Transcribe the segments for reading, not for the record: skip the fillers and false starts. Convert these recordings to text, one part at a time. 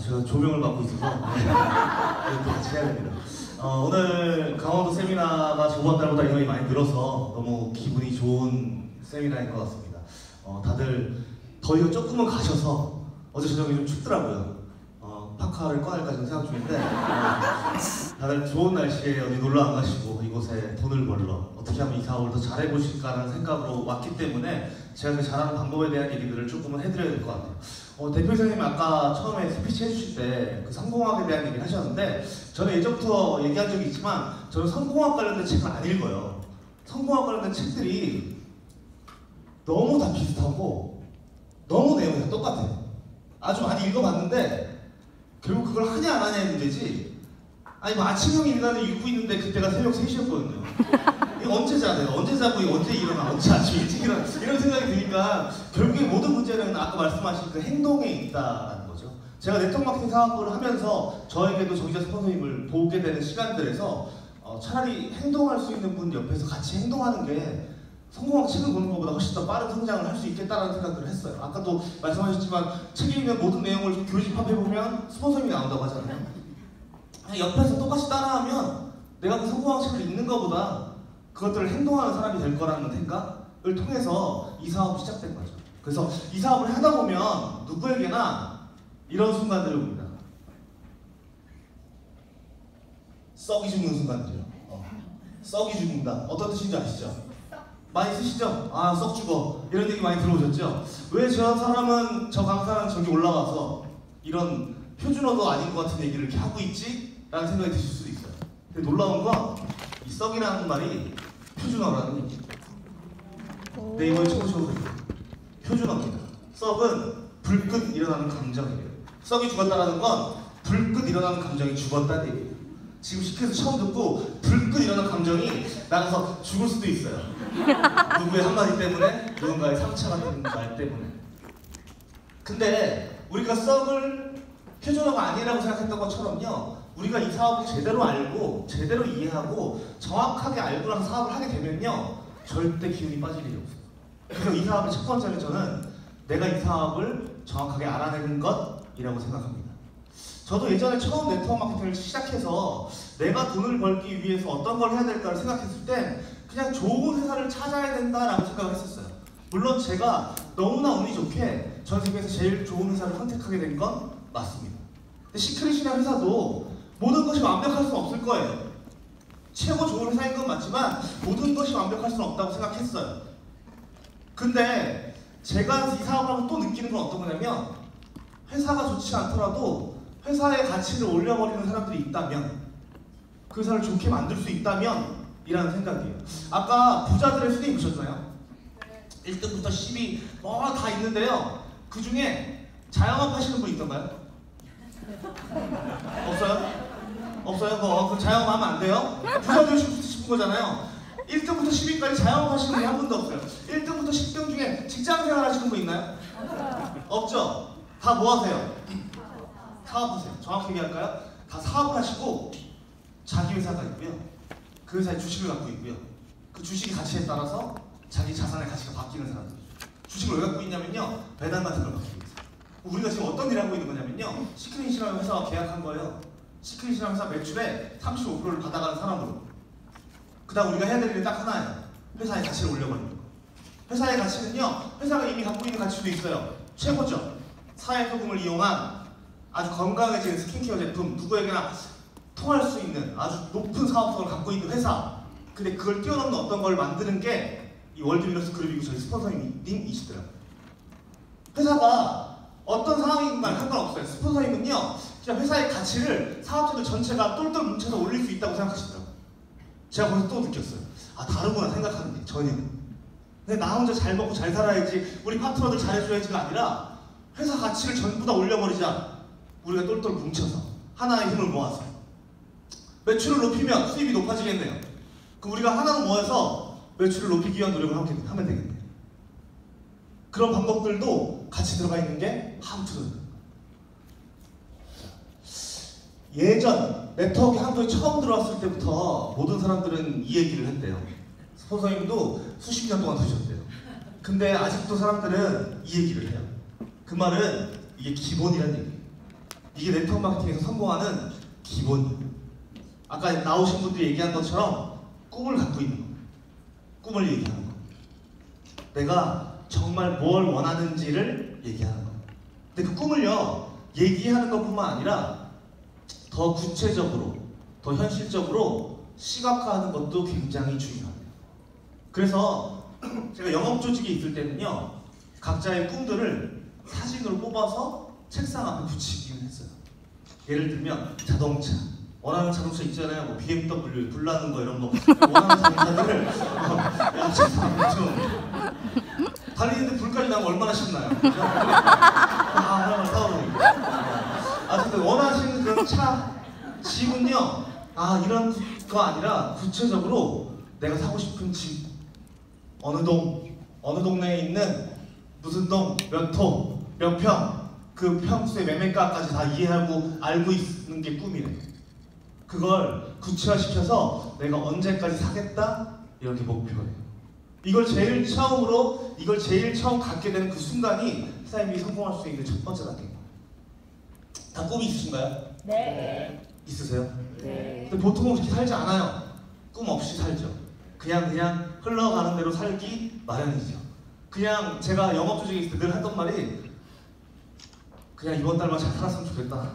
제가 조명을 맡고 있어서 또 같이 해야 됩니다. 오늘 강원도 세미나가 저번 달보다 인원이 많이 늘어서 너무 기분이 좋은 세미나인 것 같습니다. 다들 더위가 조금은 가셔서 어제 저녁에 좀 춥더라고요. 파카를 꺼낼까 지금 생각 중인데 다들 좋은 날씨에 어디 놀러 안 가시고 이곳에 돈을 벌러 어떻게 하면 이 사업을 더 잘해보실까라는 생각으로 왔기 때문에 제가 그 잘하는 방법에 대한 얘기들을 조금은 해드려야 될 것 같아요. 대표이사님이 아까 처음에 스피치 해주실 때 그 성공학에 대한 얘기를 하셨는데 저는 예전부터 얘기한 적이 있지만 저는 성공학 관련된 책을 안 읽어요. 성공학 관련된 책들이 너무 다 비슷하고 너무 내용이 다 똑같아요. 아주 많이 읽어봤는데 결국 그걸 하냐 안 하냐의 문제지. 아니 뭐 아침형 인간을 읽고 있는데 그때가 새벽 3시였거든요. 이거 언제 자 내가 언제 자고 언제 일어나 언제 아침 일찍 일어나 이런 생각이 드니까 결국에 모든 문제는 아까 말씀하신 그 행동에 있다는 거죠. 제가 네트워크 마케팅 사업을 하면서 저에게도 정기자 스폰서님을 보게 되는 시간들에서 차라리 행동할 수 있는 분 옆에서 같이 행동하는 게 성공학 책을 보는 것보다 훨씬 더 빠른 성장을 할 수 있겠다라는 생각들을 했어요. 아까도 말씀하셨지만 책에 있는 모든 내용을 좀 교집합해보면 스폰서님이 나온다고 하잖아요. 옆에서 똑같이 따라하면 내가 그 성공학 책을 읽는 것보다 그것들을 행동하는 사람이 될 거라는 생각을 통해서 이 사업이 시작된 거죠. 그래서 이 사업을 하다 보면 누구에게나 이런 순간들이 옵니다. 썩이 죽는 순간들이요. 썩이 죽는다. 어떤 뜻인지 아시죠? 많이 쓰시죠? 썩 죽어. 이런 얘기 많이 들어보셨죠? 왜 저 사람은, 저 강사는 저기 올라와서 이런 표준어도 아닌 것 같은 얘기를 이렇게 하고 있지? 라는 생각이 드실 수도 있어요. 근데 놀라운 건 이 썩이라는 말이 표준어라는 얘기예요. 네이버에 쳐보셔도 돼요. 표준어입니다. 썩은 불끈 일어나는 감정이에요. 썩이 죽었다는 건 불끈 일어나는 감정이 죽었다는 얘기예요. 지금 시켜서 처음 듣고 불끈 일어나는 감정이 나가서 죽을 수도 있어요. 누구의 한마디 때문에, 누군가의 상처 같은 말 때문에. 근데 우리가 썩을 표준어가 아니라고 생각했던 것처럼요, 우리가 이 사업을 제대로 알고 제대로 이해하고 정확하게 알고 나서 사업을 하게 되면요 절대 기운이 빠질 일이 없어요. 그래서 이 사업의 첫 번째는 저는 내가 이 사업을 정확하게 알아내는 것이라고 생각합니다. 저도 예전에 처음 네트워크 마케팅을 시작해서 내가 돈을 벌기 위해서 어떤 걸 해야 될까를 생각했을 때 그냥 좋은 회사를 찾아야 된다라고 생각을 했었어요. 물론 제가 너무나 운이 좋게 전 세계에서 제일 좋은 회사를 선택하게 된 건 맞습니다. 근데 시크릿이라는 회사도 모든 것이 완벽할 수는 없을 거예요. 최고 좋은 회사인 건 맞지만 모든 것이 완벽할 수는 없다고 생각했어요. 근데 제가 이 사업을 하면 또 느끼는 건 어떤 거냐면 회사가 좋지 않더라도 회사의 가치를 올려버리는 사람들이 있다면 그 회사를 좋게 만들 수 있다면 이라는 생각이에요. 아까 부자들의 순위 보셨나요? 1등부터 10위 뭐 다 있는데요. 그 중에 자영업 하시는 분 있던가요? 없어요? 없어요? 그 자영업 하면 안 돼요? 부자 되고 싶은 거잖아요. 1등부터 10위까지 자영업 하시는 분이 한 분도 없어요. 1등부터 10등 중에 직장생활 하시는 분 있나요? 없죠? 다 뭐 하세요? 사업하세요. 정확히 얘기할까요? 다 사업을 하시고 자기 회사가 있고요. 그 회사의 주식을 갖고 있고요. 그 주식의 가치에 따라서 자기 자산의 가치가 바뀌는 사람들. 주식을 왜 갖고 있냐면요. 배당 같은 걸 갖고 있어요. 우리가 지금 어떤 일을 하고 있는 거냐면요. 시크릿이라는 회사와 계약한 거예요. 시크릿이라는 회사 매출의 35%를 받아가는 사람으로. 그 다음 우리가 해야 될 일이 딱 하나예요. 회사의 가치를 올려버리는 거. 회사의 가치는요. 회사가 이미 갖고 있는 가치도 있어요. 최고죠. 사회소금을 이용한 아주 건강해지는 스킨케어 제품, 누구에게나 통할 수 있는 아주 높은 사업성을 갖고 있는 회사. 근데 그걸 뛰어넘는 어떤 걸 만드는 게 이 월드비너스 그룹이고 저희 스폰서님이시더라고요. 회사가 어떤 상황이든 간에 상관없어요. 스폰서님은요, 그냥 회사의 가치를 사업자들 전체가 똘똘 뭉쳐서 올릴 수 있다고 생각하시더라고요. 제가 거기서 또 느꼈어요. 다르구나 생각하는 게 전혀. 근데 나 혼자 잘 먹고 잘 살아야지, 우리 파트너들 잘해줘야지가 아니라 회사 가치를 전부 다 올려버리자. 우리가 똘똘 뭉쳐서 하나의 힘을 모아서 매출을 높이면 수입이 높아지겠네요. 그럼 우리가 하나로 모여서 매출을 높이기 위한 노력을 하면 되겠네요. 그런 방법들도 같이 들어가 있는 게 하우투입니다. 예전 네트워크 한국에 처음 들어왔을 때부터 모든 사람들은 이 얘기를 했대요. 스폰서님도 수십 년 동안 드셨대요. 근데 아직도 사람들은 이 얘기를 해요. 그 말은 이게 기본이라는 얘기예요. 이게 네트워크 마케팅에서 성공하는 기본이에요. 아까 나오신 분들이 얘기한 것처럼 꿈을 갖고 있는 거예요. 꿈을 얘기하는 거예요. 내가 정말 뭘 원하는지를 얘기하는 거예요. 근데 그 꿈을요, 얘기하는 것뿐만 아니라 더 구체적으로, 더 현실적으로 시각화하는 것도 굉장히 중요해요. 그래서 제가 영업 조직에 있을 때는요, 각자의 꿈들을 사진으로 뽑아서 책상 앞에 붙이기는 했어요. 예를 들면 자동차, 원하는 자동차 있잖아요. 뭐 BMW, 불 나는 거 이런 거 원하는 자동차들을 책상 앞에 붙여. 달리는데 불까지 나면 얼마나 신나요? 하나만 사오는 거. 어쨌든 원하시는 그런 차, 집은요, 이런 거 아니라 구체적으로 내가 사고 싶은 집, 어느 동, 어느 동네에 있는 무슨 동, 몇 호, 몇 평, 그 평수의 매매가까지 다 이해하고 알고 있는 게 꿈이래. 그걸 구체화시켜서 내가 언제까지 사겠다? 이렇게 목표해요. 이걸 제일 처음 갖게 되는 그 순간이 삶이 성공할 수 있는 첫 번째 단계입니다. 다 꿈이 있으신가요? 네. 있으세요? 네. 근데 보통은 그렇게 살지 않아요. 꿈 없이 살죠. 그냥 흘러가는 대로 살기 마련이죠. 그냥 제가 영업 조직에 있을 때 늘 했던 말이 그냥 이번 달만 잘 살았으면 좋겠다.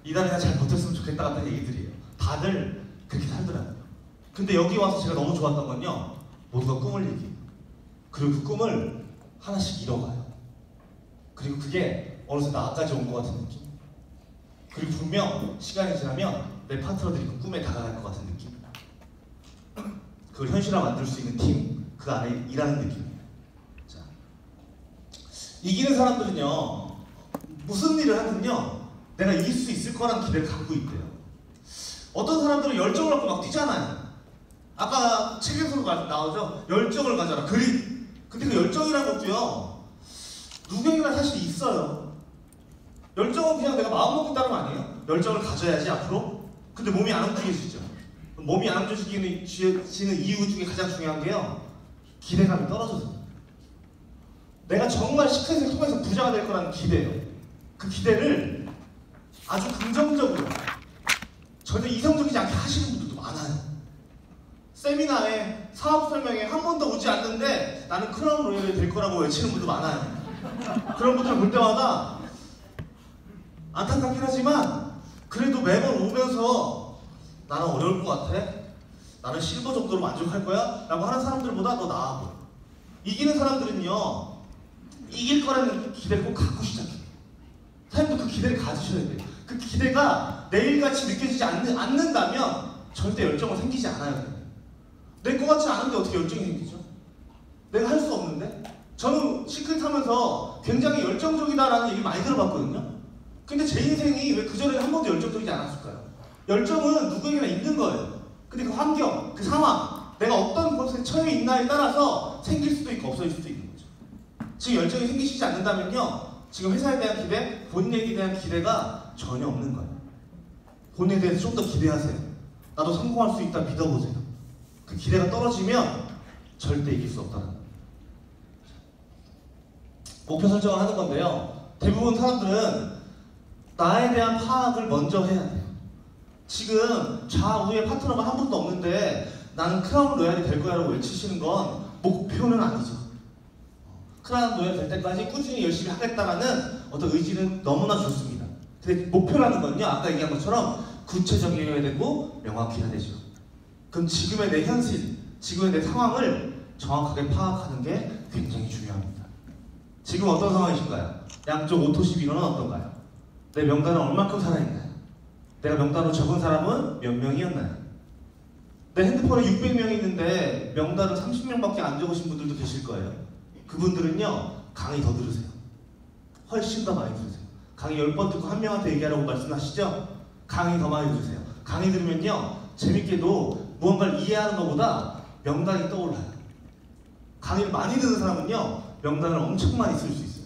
이달에 그냥 잘 버텼으면 좋겠다 같은 얘기들이에요. 다들 그렇게 살더라고요. 근데 여기 와서 제가 너무 좋았던 건요, 모두가 꿈을 얘기해요. 그리고 그 꿈을 하나씩 이뤄가요. 그리고 그게 어느새 나까지 온 것 같은 느낌. 그리고 분명 시간이 지나면 내 파트너들이 그 꿈에 다가갈 것 같은 느낌. 그걸 현실화 만들 수 있는 팀, 그 안에 일하는 느낌이에요. 자, 이기는 사람들은요, 무슨 일을 하든요, 내가 이길 수 있을 거란 기대를 갖고 있대요. 어떤 사람들은 열정을 갖고 막 뛰잖아요. 아까 책에서도 나오죠? 열정을 가져라. 그림. 근데 그 열정이라는 것도요, 누구에게나 사실 있어요. 열정은 그냥 내가 마음먹고 따른 거 아니에요? 열정을 가져야지 앞으로. 근데 몸이 안 움직여지죠. 몸이 안 움직여지는 이유 중에 가장 중요한 게요, 기대감이 떨어져서. 내가 정말 시크릿을 통해서 부자가 될 거라는 기대예요. 그 기대를 아주 긍정적으로, 전혀 이성적이지 않게 하시는 분들도 많아요. 세미나에 사업 설명에 한 번도 오지 않는데 나는 크라운 로얄이 될 거라고 외치는 분도 많아요. 그런 분들 볼 때마다 안타깝긴 하지만 그래도 매번 오면서 나는 어려울 것 같아, 나는 실버 정도로 만족할 거야 라고 하는 사람들보다 더 나아 보여. 이기는 사람들은요, 이길 거라는 기대를 꼭 갖고 시작해요. 사람도 그 기대를 가지셔야 돼요. 그 기대가 내일같이 느껴지지 않는다면 절대 열정은 생기지 않아요. 내 거 같지 않은데 어떻게 열정이 생기죠? 내가 할 수 없는데? 저는 시크릿 하면서 굉장히 열정적이다라는 얘기 많이 들어봤거든요. 근데 제 인생이 왜 그전에 한 번도 열정적이지 않았을까요? 열정은 누구에게나 있는 거예요. 근데 그 환경, 그 상황, 내가 어떤 곳에 처해 있나에 따라서 생길 수도 있고 없어질 수도 있는 거죠. 지금 열정이 생기시지 않는다면요, 지금 회사에 대한 기대, 본인에게 대한 기대가 전혀 없는 거예요. 본인에 대해서 좀 더 기대하세요. 나도 성공할 수 있다 믿어보세요. 그 기대가 떨어지면 절대 이길 수 없다는 거예요. 목표 설정을 하는 건데요, 대부분 사람들은 나에 대한 파악을 먼저 해야 돼요. 지금 좌우에 파트너가 한 분도 없는데 나는 크라운 로얄이 될 거야 라고 외치시는 건 목표는 아니죠. 크라운 로얄이 될 때까지 꾸준히 열심히 하겠다라는 어떤 의지는 너무나 좋습니다. 근데 목표라는 건요, 아까 얘기한 것처럼 구체적이어야 되고 명확해야 되죠. 그럼 지금의 내 현실, 지금의 내 상황을 정확하게 파악하는 게 굉장히 중요합니다. 지금 어떤 상황이신가요? 양쪽 오토시 민원은 어떤가요? 내 명단은 얼마큼 살아있나요? 내가 명단으로 적은 사람은 몇 명이었나요? 내 핸드폰에 600명이 있는데 명단을 30명밖에 안 적으신 분들도 계실 거예요. 그분들은요, 강의 더 들으세요. 훨씬 더 많이 들으세요. 강의 10번 듣고 한 명한테 얘기하라고 말씀하시죠? 강의 더 많이 들으세요. 강의 들으면요, 재밌게도 무언가를 이해하는 것보다 명단이 떠올라요. 강의를 많이 듣는 사람은요, 명단을 엄청 많이 쓸 수 있어요.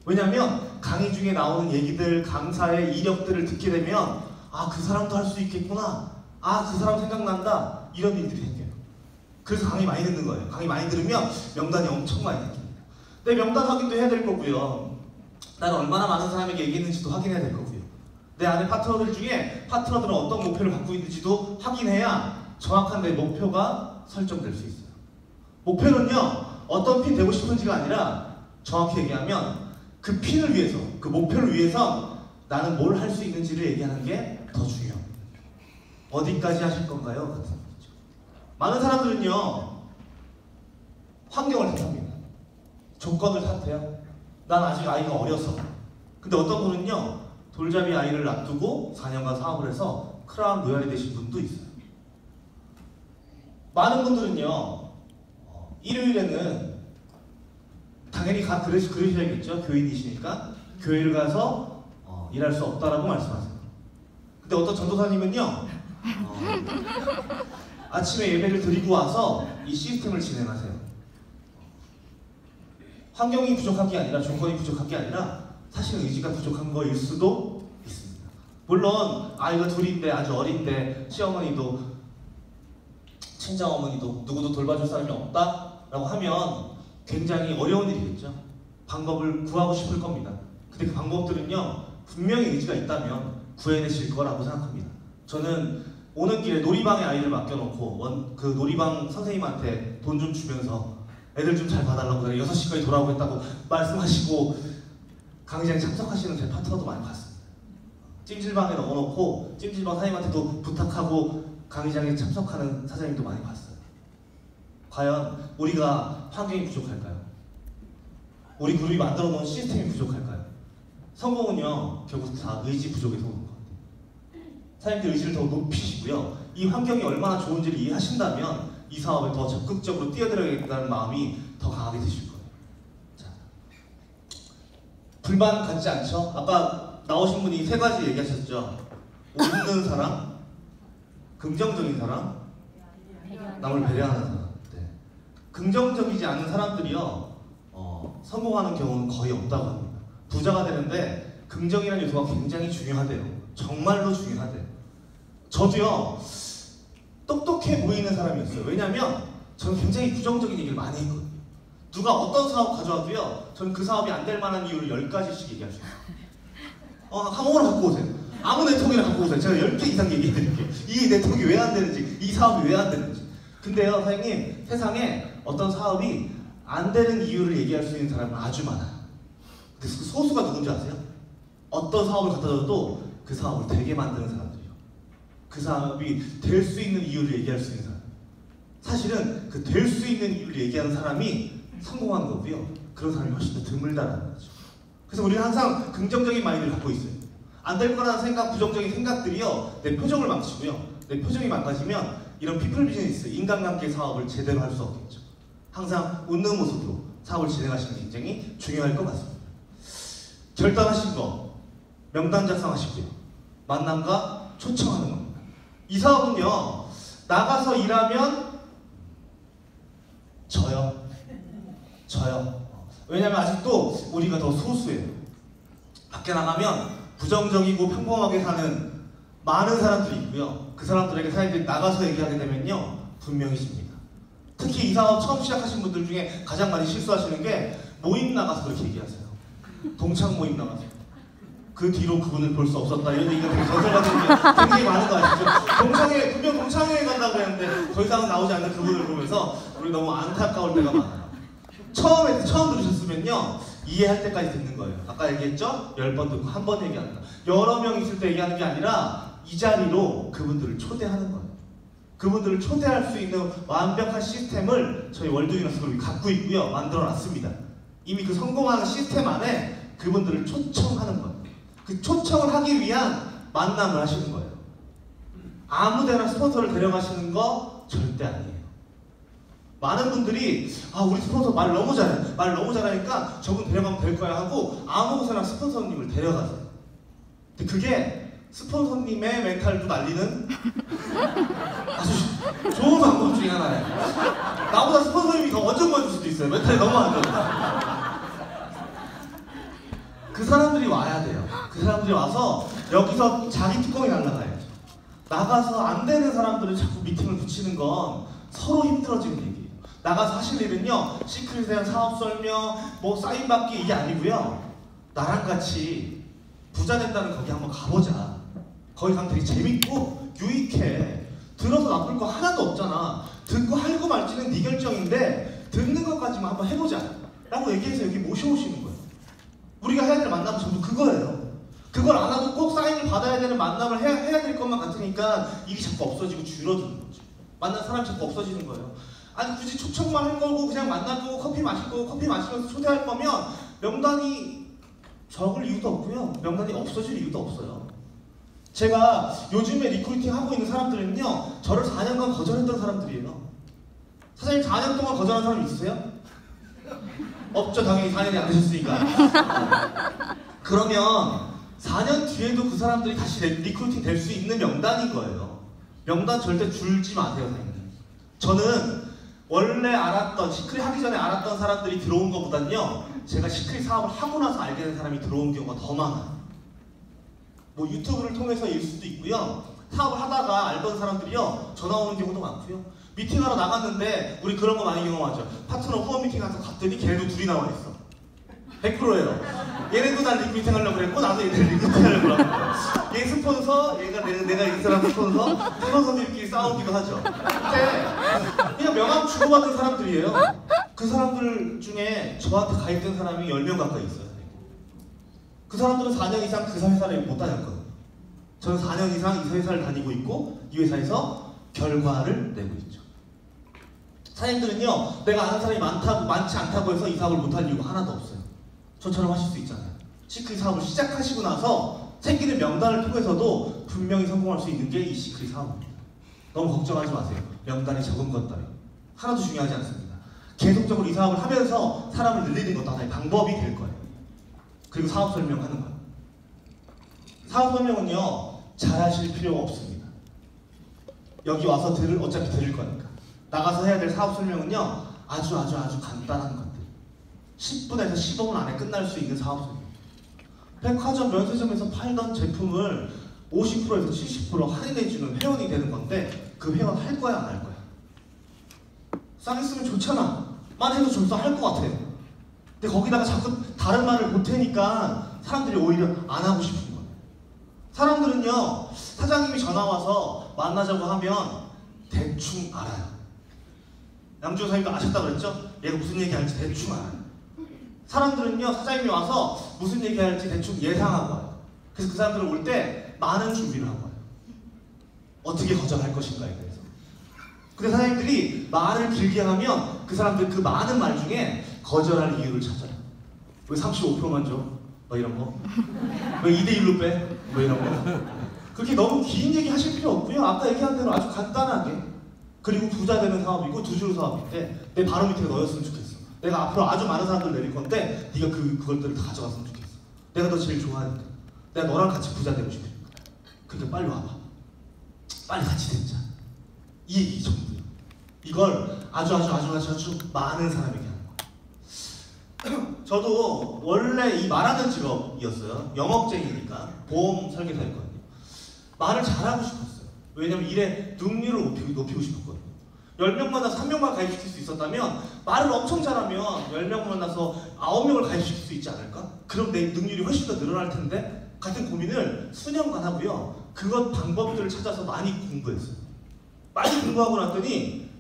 왜냐하면 강의 중에 나오는 얘기들, 강사의 이력들을 듣게 되면 그 사람도 할 수 있겠구나, 그 사람 생각난다, 이런 일들이 생겨요. 그래서 강의 많이 듣는 거예요. 강의 많이 들으면 명단이 엄청 많이 생깁니다. 내 명단 확인도 해야 될 거고요, 나는 얼마나 많은 사람에게 얘기했는지도 확인해야 될 거고요. 내 안에 파트너들 중에 파트너들은 어떤 목표를 갖고 있는지도 확인해야 정확한 내 목표가 설정될 수 있어요. 목표는요, 어떤 핀 되고 싶은지가 아니라 정확히 얘기하면 그 핀을 위해서, 그 목표를 위해서 나는 뭘 할 수 있는지를 얘기하는 게 더 중요합니다. 어디까지 하실 건가요? 같은 거죠. 많은 사람들은요, 환경을 탓합니다. 조건을 탓해요. 난 아직 아이가 어려서. 근데 어떤 분은요, 돌잡이 아이를 놔두고 4년간 사업을 해서 크라운 로얄이 되신 분도 있어요. 많은 분들은요, 일요일에는 당연히 그러셔야겠죠. 교인이시니까 교회를 가서 일할 수 없다라고 말씀하세요. 근데 어떤 전도사님은요, 아침에 예배를 드리고 와서 이 시스템을 진행하세요. 환경이 부족한 게 아니라, 조건이 부족한 게 아니라 사실 의지가 부족한 거일 수도 있습니다. 물론 아이가 둘인데, 아주 어린데 시어머니도 친정어머니도 누구도 돌봐줄 사람이 없다라고 하면 굉장히 어려운 일이겠죠. 방법을 구하고 싶을 겁니다. 근데 그 방법들은요, 분명히 의지가 있다면 구해내실 거라고 생각합니다. 저는 오는 길에 놀이방에 아이를 맡겨놓고 그 놀이방 선생님한테 돈 좀 주면서 애들 좀 잘 봐달라고 6시까지 돌아오겠다고 말씀하시고 강의장에 참석하시는 제 파트너도 많이 봤습니다. 찜질방에 넣어놓고 찜질방 사장님한테도 부탁하고 강의장에 참석하는 사장님도 많이 봤어요. 과연 우리가 환경이 부족할까요? 우리 그룹이 만들어 놓은 시스템이 부족할까요? 성공은요, 결국 다 의지 부족에서 오는 겁니다. 사장님들 의지를 더 높이시고요, 이 환경이 얼마나 좋은지를 이해하신다면 이 사업에 더 적극적으로 뛰어들어야겠다는 마음이 더 강하게 되실 거예요. 자, 불만 갖지 않죠? 아까 나오신 분이 3가지 얘기하셨죠? 웃는 사람, 긍정적인 사람, 남을 배려하는 사람. 네. 긍정적이지 않은 사람들이요, 성공하는 경우는 거의 없다고 합니다. 부자가 되는데 긍정이라는 요소가 굉장히 중요하대요. 정말로 중요하대요. 저도요, 똑똑해 보이는 사람이었어요. 왜냐면 저는 굉장히 부정적인 얘기를 많이 했거든요. 누가 어떤 사업 가져와도요, 저는 그 사업이 안 될 만한 이유를 10가지씩 얘기할 수 있어요. 아무거나 갖고 오세요. 아무 네트워크나 갖고 오세요. 제가 10개 이상 얘기해드릴게요. 이 네트워크가 왜 안 되는지, 이 사업이 왜 안 되는지. 근데요, 사장님, 세상에 어떤 사업이 안 되는 이유를 얘기할 수 있는 사람은 아주 많아요. 근데 그 소수가 누군지 아세요? 어떤 사업을 갖다 줘도 그 사업을 되게 만드는 사람들이요. 그 사업이 될 수 있는 이유를 얘기할 수 있는 사람. 사실은 그 될 수 있는 이유를 얘기하는 사람이 성공하는 거고요, 그런 사람이 훨씬 더 드물다는 거죠. 그래서 우리는 항상 긍정적인 마인드를 갖고 있어요. 안 될 거라는 생각, 부정적인 생각들이요, 내 표정을 망치고요. 내 표정이 망가지면 이런 피플 비즈니스, 인간관계 사업을 제대로 할 수 없겠죠. 항상 웃는 모습으로 사업을 진행하시는 게 굉장히 중요할 것 같습니다. 결단하신 거, 명단 작성하시고요. 만남과 초청하는 겁니다. 이 사업은요, 나가서 일하면 져요. 왜냐면 아직도 우리가 더 소수예요. 밖에 나가면 부정적이고 평범하게 사는 많은 사람들이 있고요. 그 사람들에게 사람들이 나가서 얘기하게 되면요, 분명히 집니다. 특히 이 사업 처음 시작하신 분들 중에 가장 많이 실수하시는 게 모임 나가서 그렇게 얘기하세요. 동창 모임 나가서. 그 뒤로 그분을 볼 수 없었다, 이런 얘기가 되게 전설같은 게 굉장히 많은 거 아시죠? 분명 동창회에 간다고 했는데 더 이상은 나오지 않는 그분을 보면서 우리 너무 안타까울 때가 많아요. 처음 들으셨으면요, 이해할 때까지 듣는 거예요. 아까 얘기했죠? 10번 듣고 한 번 얘기하는 거. 여러 명 있을 때 얘기하는 게 아니라 이 자리로 그분들을 초대하는 거예요. 그분들을 초대할 수 있는 완벽한 시스템을 저희 월드유니버스 그룹이 갖고 있고요, 만들어 놨습니다. 이미 그 성공하는 시스템 안에 그분들을 초청하는 거예요. 그 초청을 하기 위한 만남을 하시는 거예요. 아무데나 스폰서를 데려가시는 거 절대 아니에요. 많은 분들이 우리 스폰서 말 너무 잘하니까 저분 데려가면 될 거야 하고 아무 곳에나 스폰서님을 데려가세요. 근데 그게 스폰서님의 멘탈도 날리는 아주 좋은 방법 중에 하나예요. 나보다 스폰서님이 더 먼저 보여줄 수도 있어요. 멘탈이 너무 안 좋아요. 그 사람들이 와야 돼요. 그 사람들이 와서 여기서 자기 뚜껑이 날라가야죠. 나가서 안 되는 사람들을 자꾸 미팅을 붙이는 건 서로 힘들어지는 얘기예요. 나가서 하실 일은요, 시크릿에 대한 사업 설명, 사인 받기, 이게 아니고요, 나랑 같이 부자 된다는 거기 한번 가보자. 거기 가면 되게 재밌고 유익해. 들어서 나쁠 거 하나도 없잖아. 듣고 할고 말지는 네 결정인데 듣는 것까지만 한번 해보자 라고 얘기해서 여기 모셔오시는 거예요. 우리가 해야 될 만남은 전부 그거예요. 그걸 안 하고 꼭 사인을 받아야 되는 만남을 해야 될 것만 같으니까 일이 자꾸 없어지고 줄어드는 거죠. 만난 사람이 자꾸 없어지는 거예요. 아니 굳이 초청만 할 거고 그냥 만날 거고 커피 마실 거고 커피 마시면서 초대할 거면 명단이 적을 이유도 없고요. 명단이 없어질 이유도 없어요. 제가 요즘에 리크루팅 하고 있는 사람들은요, 저를 4년간 거절했던 사람들이에요. 사장님 4년 동안 거절한 사람 있으세요? 없죠. 당연히 4년이 안 되셨으니까. 그러면 4년 뒤에도 그 사람들이 다시 리크루팅 될 수 있는 명단인 거예요. 명단 절대 줄지 마세요, 사장님. 저는 원래 알았던, 시크릿 하기 전에 알았던 사람들이 들어온 것보다는요, 제가 시크릿 사업을 하고 나서 알게 된 사람이 들어온 경우가 더 많아요. 뭐 유튜브를 통해서일 수도 있고요. 사업을 하다가 알던 사람들이요, 전화 오는 경우도 많고요. 미팅하러 나갔는데 우리 그런 거 많이 경험하죠. 파트너 후원 미팅 가서 갔더니 걔네도 둘이 나와 있어. 100%예요. 얘네도 날 리크루팅 하려고 그랬고 나도 얘네를 리크루팅 하려고 그랬고. 얘 스폰서, 내가 이 사람 스폰서들끼리 싸우기도 하죠. 근데 그냥 명함 주고받은 사람들이에요. 그 사람들 중에 저한테 가입된 사람이 10명 가까이 있어요. 그 사람들은 4년 이상 그 회사를 못 다녔거든요. 저는 4년 이상 이 회사를 다니고 있고 이 회사에서 결과를 내고 있죠. 사장님들은요, 내가 아는 사람이 많지 않다고 해서 이 사업을 못할 이유가 하나도 없어요. 저처럼 하실 수 있잖아요. 시크릿 사업을 시작하시고 나서 생기는 명단을 통해서도 분명히 성공할 수 있는 게 이 시크릿 사업입니다. 너무 걱정하지 마세요. 명단이 적은 것 따위 하나도 중요하지 않습니다. 계속적으로 이 사업을 하면서 사람을 늘리는 것도 하나의 방법이 될 거예요. 그리고 사업 설명하는 거예요. 사업 설명은요, 잘하실 필요가 없습니다. 여기 와서 어차피 들을 거니까. 나가서 해야 될 사업 설명은요, 아주 간단한 것들. 10분에서 15분 안에 끝날 수 있는 사업 설명. 백화점, 면세점에서 팔던 제품을 50%에서 70% 할인해주는 회원이 되는 건데 그 회원 할 거야, 안 할 거야? 싸게 쓰면 좋잖아. 만 해도 좀더 할 것 같아요. 근데 거기다가 자꾸 다른 말을 보태니까 사람들이 오히려 안 하고 싶은 거예요. 사람들은요, 사장님이 전화 와서 만나자고 하면 대충 알아요. 양주호 사장님도 아셨다고 그랬죠? 얘가 무슨 얘기할지 대충 알아요. 사람들은요, 사장님이 와서 무슨 얘기할지 대충 예상하고 와요. 그래서 그 사람들은 올 때 많은 준비를 하고 와요. 어떻게 거절할 것인가에 대해서. 근데 사장님들이 말을 길게 하면 그 사람들 그 많은 말 중에 거절할 이유를 찾아요. 왜 35%만 줘? 뭐 이런 거. 왜 2대1로 빼? 뭐 이런 거. 그렇게 너무 긴 얘기 하실 필요 없고요. 아까 얘기한 대로 아주 간단하게. 그리고 부자 되는 사업이고 두줄 사업인데 내 바로 밑에 넣었으면 좋겠어. 내가 앞으로 아주 많은 사람들 내릴 건데 네가 그것들을 다 가져갔으면 좋겠어. 내가 너 제일 좋아하니까. 내가 너랑 같이 부자 되고 싶으니까. 그러니까 빨리 와봐. 빨리 같이 되자. 이 얘기 전부요. 이걸 아주 많은 사람에게 하는 거예요. 저도 원래 이 말하는 직업이었어요. 영업쟁이니까 보험 설계사였거든요. 말을 잘하고 싶었어요. 왜냐면 일의 능률을 높이고 싶었거든요. 10명 만나서 3명만 가입시킬 수 있었다면 말을 엄청 잘하면 10명 만나서 9명을 가입시킬 수 있지 않을까? 그럼 내 능률이 훨씬 더 늘어날 텐데 같은 고민을 수년간 하고요. 그것 방법들을 찾아서 많이 공부했어요. 많이 공부하고 났더니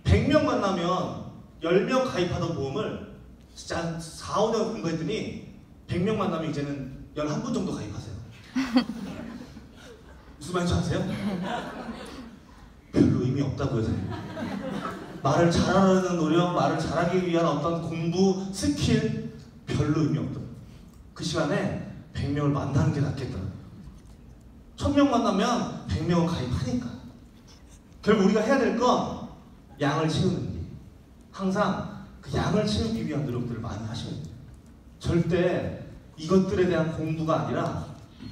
100명 만나면 10명 가입하던 보험을 진짜 한 4, 5년 공부했더니 100명 만나면 이제는 11분 정도 가입하세요. 무슨 말인지 아세요? 별로 의미 없다고요, 선생님. 말을 잘하려는 노력, 말을 잘하기 위한 어떤 공부, 스킬 별로 의미 없다. 그 시간에 100명을 만나는 게 낫겠더라고요. 1000명 만나면 100명은 가입하니까. 결국 우리가 해야 될 건 양을 채우는 일. 항상 그 양을 채우기 위한 노력들을 많이 하셔야 돼요. 절대 이것들에 대한 공부가 아니라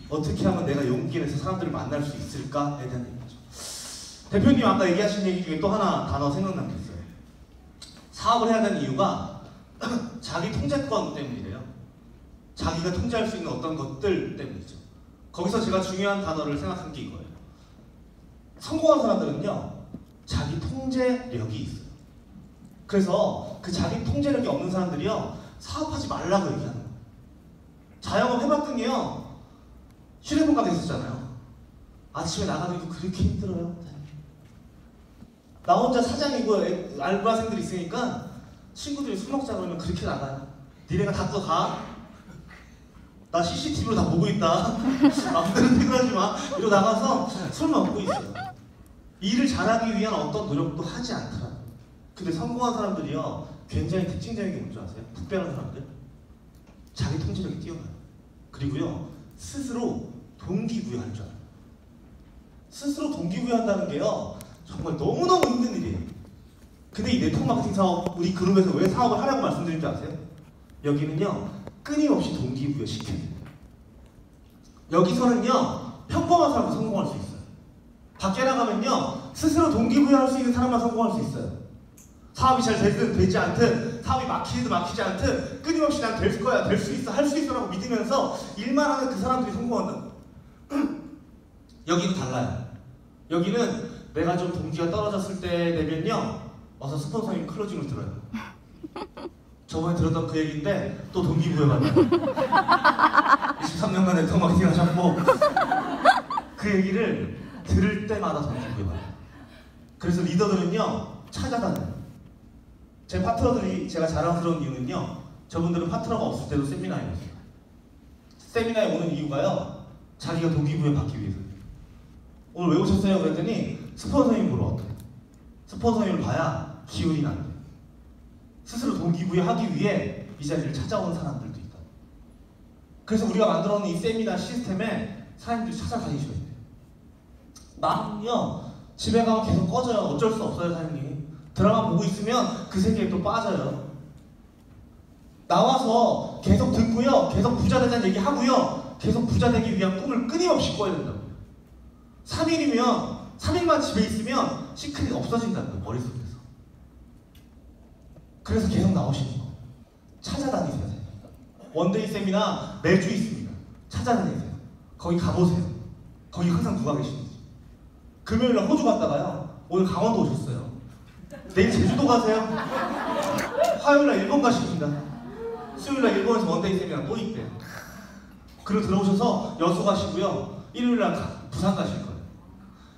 어떻게 하면 내가 용기 내서 사람들을 만날 수 있을까에 대한 얘기죠. 대표님 아까 얘기하신 얘기 중에 또 하나 단어 생각난 게 있어요. 사업을 해야 되는 이유가 자기 통제권 때문이래요. 자기가 통제할 수 있는 어떤 것들 때문이죠. 거기서 제가 중요한 단어를 생각한 게 이거예요. 성공한 사람들은요, 자기 통제력이 있어요. 그래서 그 자기 통제력이 없는 사람들이요, 사업하지 말라고 얘기하는 거예요. 자영업 해봤더니요, 휴대폰 가게 있었잖아요. 아침에 나가기도 그렇게 힘들어요. 나 혼자 사장이고 알바생들이 있으니까 친구들이 술 먹자 그러면 그렇게 나가요. 니네가 다 또 가? 나 CCTV로 다 보고 있다. 마음대로 퇴근하지 마. 이러고 나가서 술 먹고 있어요. 일을 잘하기 위한 어떤 노력도 하지 않더라. 근데 성공한 사람들이요, 굉장히 특징적인 게 뭔지 아세요? 특별한 사람들? 자기 통제력이 뛰어나요. 그리고요, 스스로 동기부여할 줄 알아요. 스스로 동기부여한다는 게요, 정말 너무너무 힘든 일이에요. 근데 이 네트워크 마케팅 사업, 우리 그룹에서 왜 사업을 하라고 말씀드린 줄 아세요? 여기는요, 끊임없이 동기부여 시켜야 돼요. 여기서는요, 평범한 사람도 성공할 수 있어요. 밖에 나가면요, 스스로 동기부여할 수 있는 사람만 성공할 수 있어요. 사업이 잘 되든 되지 않든, 사업이 막히든 막히지 않든, 끊임없이 난 될 거야, 될 수 있어, 할 수 있어 라고 믿으면서 일만 하는 그 사람들이 성공한다. 여기는 달라요. 여기는 내가 좀 동기가 떨어졌을 때 되면요, 와서 스폰서님 클로징을 들어요. 저번에 들었던 그 얘기인데 또 동기부여받아요. 23년간 네트워크 마케팅 하셨고 그 얘기를 들을 때마다 동기부여받아요. 그래서 리더들은요, 찾아다녀요. 제 파트너들이 제가 자랑스러운 이유는요, 저분들은 파트너가 없을 때도 세미나에 오세요. 세미나에 오는 이유가요, 자기가 동기부여 받기 위해서. 오늘 왜 오셨어요? 그랬더니 스폰서님 보러 왔대요. 스폰서님을 봐야 기운이 난대요. 스스로 동기부여하기 위해 이 자리를 찾아온 사람들도 있다. 그래서 우리가 만들어 놓은 이 세미나 시스템에 사람들이 찾아다니셔야 돼요. 나는요, 집에 가면 계속 꺼져요. 어쩔 수 없어요, 사장님. 드라마 보고 있으면 그 세계에 또 빠져요. 나와서 계속 듣고요, 계속 부자 되자는 얘기 하고요, 계속 부자 되기 위한 꿈을 끊임없이 꿔야 된다고요. 3일이면 3일만 집에 있으면 시크릿이 없어진다는 거예요, 머릿속에서. 그래서 계속 나오시는 거예요. 찾아다니세요. 원데이 세미나 매주 있습니다. 찾아다니세요. 거기 가보세요. 거기 항상 누가 계시는지. 금요일날 호주 갔다가요, 오늘 강원도 오셨어요. 내일 제주도 가세요. 화요일날 일본 가십니다. 수요일날 일본에서 원데이 세미나 또 있대요. 그리고 들어오셔서 여수 가시고요, 일요일날 부산 가실 거예요.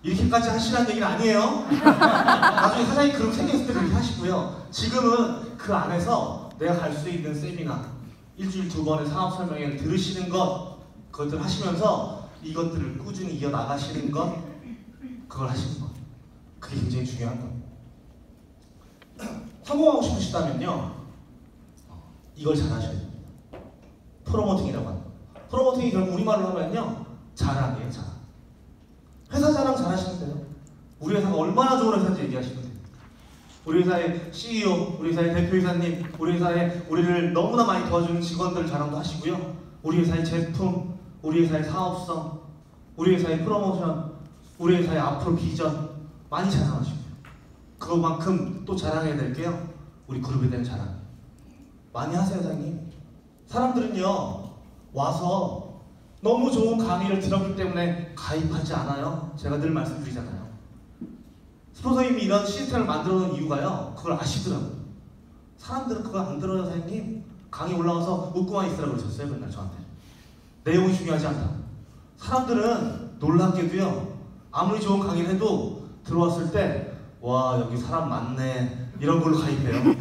이렇게까지 하시라는 얘기는 아니에요. 나중에 사장님 그룹 생겼을 때 그렇게 하시고요. 지금은 그 안에서 내가 갈 수 있는 세미나, 일주일 2번의 사업 설명회를 들으시는 것, 그것들 하시면서 이것들을 꾸준히 이어나가시는 것, 그걸 하시는 것. 그게 굉장히 중요한 거예요. 성공하고 싶으시다면요, 이걸 잘 하셔야 됩니다. 프로모팅이라고 합니다. 프로모팅이 결국 우리말로 하면요, 자랑이에요, 자랑. 회사 자랑 잘 하시면 돼요. 우리 회사가 얼마나 좋은 회사인지 얘기하시면 돼요. 우리 회사의 CEO, 우리 회사의 대표이사님, 우리 회사에 우리를 너무나 많이 도와주는 직원들 자랑도 하시고요, 우리 회사의 제품, 우리 회사의 사업성, 우리 회사의 프로모션, 우리 회사의 앞으로 비전 많이 자랑하시고요. 그것만큼 또 자랑해야 될 게요, 우리 그룹에 대한 자랑 많이 하세요, 사장님. 사람들은요, 와서 너무 좋은 강의를 들었기 때문에 가입하지 않아요. 제가 늘 말씀드리잖아요. 스폰서님이 이런 시스템을 만들어 놓은 이유가요, 그걸 아시더라고요. 사람들은 그걸 안 들어요, 사장님. 강의 올라와서 웃고만 있으라고 그러셨어요, 맨날 저한테. 내용이 중요하지 않다. 사람들은 놀랍게도요, 아무리 좋은 강의를 해도 들어왔을 때 와, 여기 사람 많네, 이런 걸로 가입해요.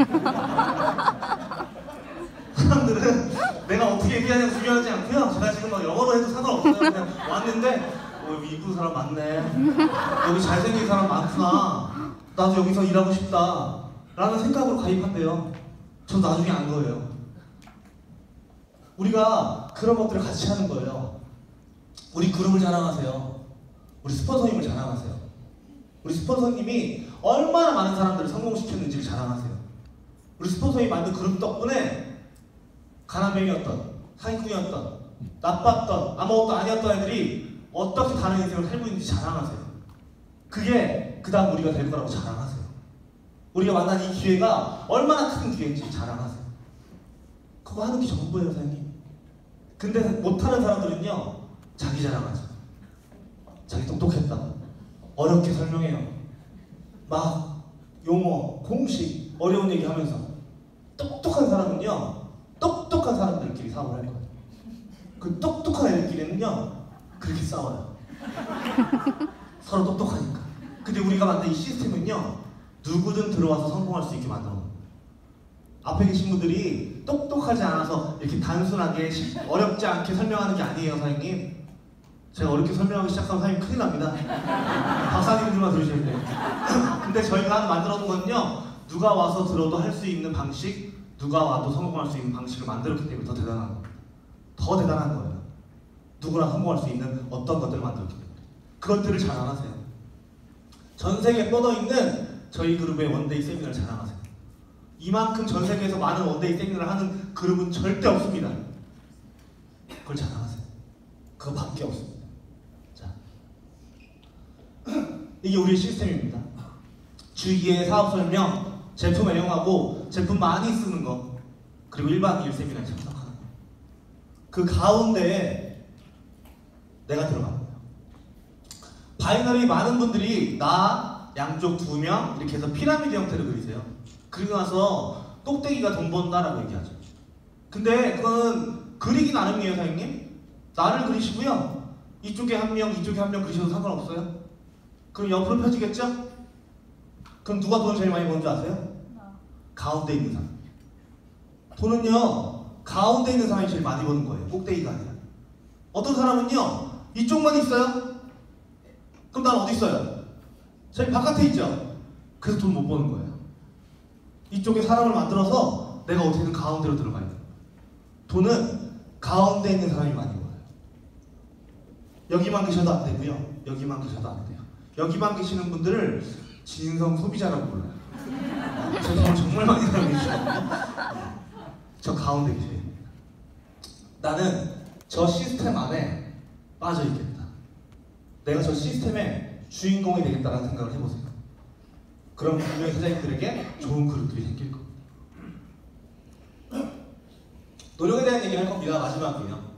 사람들은 내가 어떻게 얘기하냐가 중요하지 않고요, 제가 지금 막 영어로 해도 상관없어요. 그냥 왔는데 여기 이쁜 사람 많네, 여기 잘생긴 사람 많구나, 나도 여기서 일하고 싶다 라는 생각으로 가입한대요. 전 나중에 안 거예요. 우리가 그런 것들을 같이 하는 거예요. 우리 그룹을 자랑하세요. 우리 스폰서님을 자랑하세요. 우리 스폰서님이 얼마나 많은 사람들을 성공시켰는지를 자랑하세요. 우리 스폰서님이 만든 그룹 덕분에 가난뱅이였던, 사기꾼이었던, 나빴던, 아무것도 아니었던 애들이 어떻게 다른 인생을 살고 있는지 자랑하세요. 그게 그 다음 우리가 될 거라고 자랑하세요. 우리가 만난 이 기회가 얼마나 큰 기회인지 자랑하세요. 그거 하는 게 전부예요, 사장님. 근데 못하는 사람들은요, 자기 자랑하죠. 자기 똑똑했다, 어렵게 설명해요. 막 용어, 공식, 어려운 얘기 하면서. 똑똑한 사람은요, 똑똑한 사람들끼리 사업을 할 거예요. 그 똑똑한 애들끼리는요, 그렇게 싸워요. 서로 똑똑하니까. 근데 우리가 만든 이 시스템은요, 누구든 들어와서 성공할 수 있게 만들어 놓은 거예요. 앞에 계신 분들이 똑똑하지 않아서 이렇게 단순하게 어렵지 않게 설명하는 게 아니에요, 사장님. 제가 어렵게 설명하기 시작하면 사장님 큰일 납니다. 박사님들만 들으셔야 돼요. 근데 저희가 만들어 놓은 건요, 누가 와서 들어도 할 수 있는 방식, 누가 와도 성공할 수 있는 방식을 만들었기 때문에 더 대단한 겁니다. 더 대단한 거예요. 누구나 성공할 수 있는 어떤 것들을 만들었기 때문에. 그것들을 자랑하세요. 전 세계에 뻗어있는 저희 그룹의 원데이 세미나를 자랑하세요. 이만큼 전 세계에서 많은 원데이 세미나를 하는 그룹은 절대 없습니다. 그걸 자랑하세요. 그거밖에 없습니다. 자, 이게 우리의 시스템입니다. 주기의 사업 설명, 제품 애용하고 제품 많이 쓰는 거, 그리고 1박 2일 세미나에 참석하는 거. 그 가운데에 내가 들어간 거예요. 바이너리 많은 분들이 나, 양쪽 2명 이렇게 해서 피라미드 형태를 그리세요. 그리고 나서 똑대기가 돈 번다라고 얘기하죠. 근데 그건 그리기 나름이에요, 사장님. 나를 그리시고요. 이쪽에 한 명, 이쪽에 한 명 그리셔도 상관없어요. 그럼 옆으로 펴지겠죠? 그럼 누가 돈을 제일 많이 버는 줄 아세요? 가운데 있는 사람. 돈은요, 가운데 있는 사람이 제일 많이 버는 거예요. 꼭대기가 아니라. 어떤 사람은요, 이쪽만 있어요. 그럼 난 어디 있어요? 저희 바깥에 있죠? 그래서 돈 못 버는 거예요. 이쪽에 사람을 만들어서 내가 어떻게든 가운데로 들어가야 돼요. 돈은 가운데 있는 사람이 많이 벌어요. 여기만 계셔도 안 되고요. 여기만 계셔도 안 돼요. 여기만 계시는 분들을 진성 소비자라고 불러요. 저 돈 정말 많이 사용해주시거든요. 저 가운데 계셔야 됩니다. 나는 저 시스템 안에 빠져있겠다. 내가 저 시스템의 주인공이 되겠다는 생각을 해보세요. 그럼 분명히 사장님들에게 좋은 그룹들이 생길 겁니다. 노력에 대한 얘기 할 겁니다. 마지막이에요.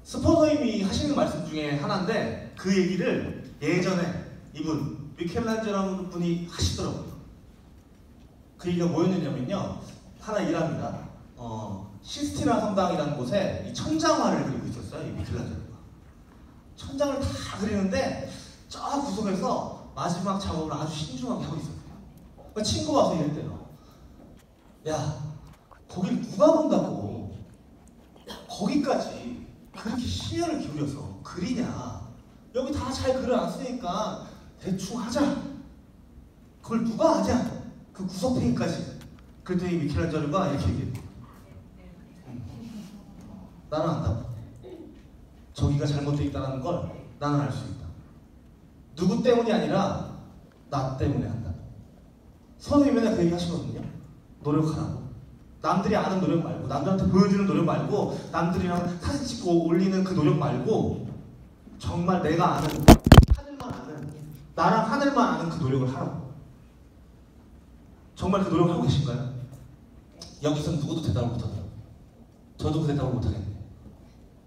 스폰서님이 하시는 말씀 중에 하나인데 그 얘기를 예전에 이분 미켈란젤로 분이 하시더라고요. 그 얘기가 뭐였느냐면요, 하나 일합니다. 시스티나 성당이라는 곳에 이 천장화를 그리고 있었어요, 이 미켈란젤로가. 천장을 다 그리는데 저 구석에서 마지막 작업을 아주 신중하게 하고 있었어요. 그러니까 친구가 와서 이랬대요. 야, 거길 누가 본다고 거기까지 그렇게 심혈을 기울여서 그리냐. 여기 다 잘 그려놨으니까 대충 하자. 그걸 누가 하냐. 그 구석탱이까지. 그랬더니 미켈란젤로가 이렇게 얘기했대요. 나는 안다고. 저기가 잘못되어 있다는 걸 나는 알 수 있다. 누구 때문이 아니라 나 때문에 한다. 선생님이 맨날 그 얘기 하시거든요. 노력하라고. 남들이 아는 노력 말고, 남들한테 보여주는 노력 말고, 남들이랑 사진 찍고 올리는 그 노력 말고, 정말 내가 아는, 하늘만 아는, 나랑 하늘만 아는 그 노력을 하라고. 정말 그 노력을 하고 계신가요? 여기서는 누구도 대답을 못하더라고요. 저도 그 대답을 못하겠네요.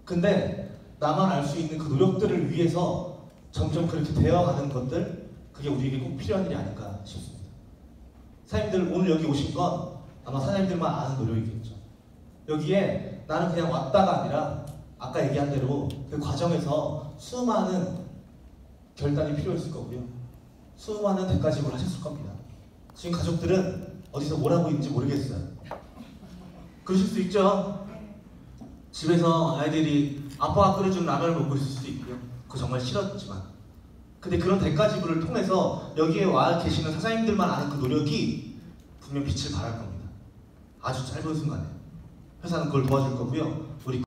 근데 나만 알 수 있는 그 노력들을 위해서 점점 그렇게 되어가는 것들, 그게 우리에게 꼭 필요한 일이 아닐까 싶습니다. 사장님들 오늘 여기 오신 건 아마 사장님들만 아는 노력이겠죠. 여기에 나는 그냥 왔다가 아니라 아까 얘기한 대로 그 과정에서 수많은 결단이 필요했을 거고요. 수많은 대가지불을 하셨을 겁니다. 지금 가족들은 어디서 뭘 하고 있는지 모르겠어요. 그러실 수 있죠? 집에서 아이들이 아빠가 끓여준 라면을 먹고 있을 수도 있고요. 그거 정말 싫었지만. 근데 그런 대가지불을 통해서 여기에 와 계시는 사장님들만 아는 그 노력이 분명 빛을 발할 겁니다. 아주 짧은 순간에. 회사는 그걸 도와줄 거고요. 우리